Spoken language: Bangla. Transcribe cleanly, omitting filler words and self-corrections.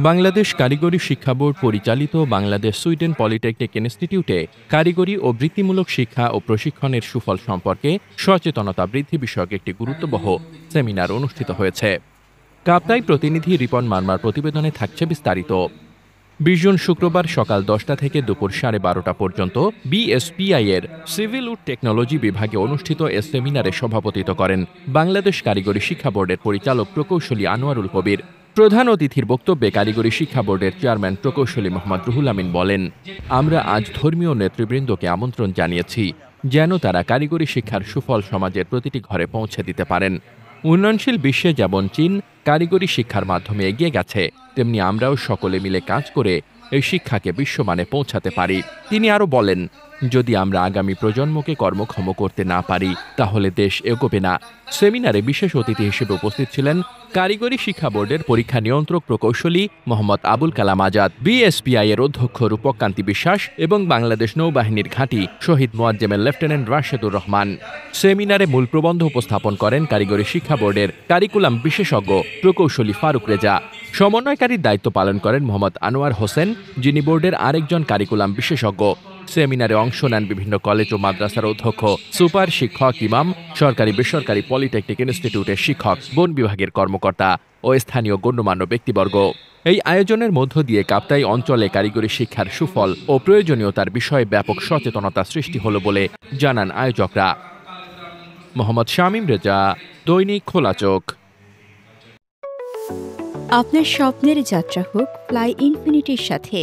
বাংলাদেশ কারিগরি শিক্ষা বোর্ড পরিচালিত বাংলাদেশ সুইডেন পলিটেকনিক ইনস্টিটিউটে কারিগরি ও বৃত্তিমূলক শিক্ষা ও প্রশিক্ষণের সুফল সম্পর্কে সচেতনতা বৃদ্ধি বিষয়ক একটি গুরুত্ববহ সেমিনার অনুষ্ঠিত হয়েছে। কাপ্তাই প্রতিনিধি রিপন মার্মার প্রতিবেদনে থাকছে বিস্তারিত। ২০ জুন শুক্রবার সকাল ১০টা থেকে দুপুর ১২:৩০ পর্যন্ত বিএসপিআই এর সিভিল ও টেকনোলজি বিভাগে অনুষ্ঠিত এ সেমিনারে সভাপতিত্ব করেন বাংলাদেশ কারিগরি শিক্ষা বোর্ডের পরিচালক প্রকৌশলী আনোয়ারুল কবির। প্রধান অতিথির বক্তব্যে কারিগরি শিক্ষা বোর্ডের চেয়ারম্যান প্রকৌশলী মোহাম্মদ রুহুল আমিন বলেন, আমরা আজ ধর্মীয় নেতৃবৃন্দকে আমন্ত্রণ জানিয়েছি যেন তারা কারিগরি শিক্ষার সুফল সমাজের প্রতিটি ঘরে পৌঁছে দিতে পারেন। উন্নয়নশীল বিশ্বে যেমন চীন কারিগরি শিক্ষার মাধ্যমে এগিয়ে গেছে, তেমনি আমরাও সকলে মিলে কাজ করে এই শিক্ষাকে বিশ্বমানে পৌঁছাতে পারি। তিনি আরও বলেন, যদি আমরা আগামী প্রজন্মকে কর্মক্ষম করতে না পারি তাহলে দেশ এগোবে না। সেমিনারে বিশেষ অতিথি হিসেবে উপস্থিত ছিলেন কারিগরি শিক্ষা বোর্ডের পরীক্ষা নিয়ন্ত্রক প্রকৌশলী মোহাম্মদ আবুল কালাম আজাদ, বিএসপিআই এর অধ্যক্ষ রূপক কান্তি বিশ্বাস এবং বাংলাদেশ নৌবাহিনীর ঘাঁটি শহীদ মোয়াজ্জেমের লেফটেন্যান্ট রাশেদুর রহমান। সেমিনারে মূল প্রবন্ধ উপস্থাপন করেন কারিগরি শিক্ষা বোর্ডের কারিকুলাম বিশেষজ্ঞ প্রকৌশলী ফারুক রেজা। সমন্বয়কারীর দায়িত্ব পালন করেন মোহাম্মদ আনোয়ার হোসেন, যিনি বোর্ডের আরেকজন কারিকুলাম বিশেষজ্ঞ। সেমিনারে অংশ নেন বিভিন্ন কলেজ ও মাদ্রাসার অধ্যক্ষ, সুপার শিক্ষক, ইমাম, সরকারি বেসরকারি পলিটেকনিক ইনস্টিটিউটের শিক্ষক, বন বিভাগের কর্মকর্তা ও স্থানীয় গণ্যমান্য ব্যক্তিবর্গ। এই আয়োজনের মধ্য দিয়ে কাপ্তাই অঞ্চলে কারিগরি শিক্ষার সুফল ও প্রয়োজনীয়তার বিষয়ে ব্যাপক সচেতনতা সৃষ্টি হল বলে জানান আয়োজকরা। মোহাম্মদ শামীম রেজা, দৈনিক খোলা চোখ। আপনার স্বপ্নের যাত্রা হোক ফ্লাই ইনফিনিটির সাথে।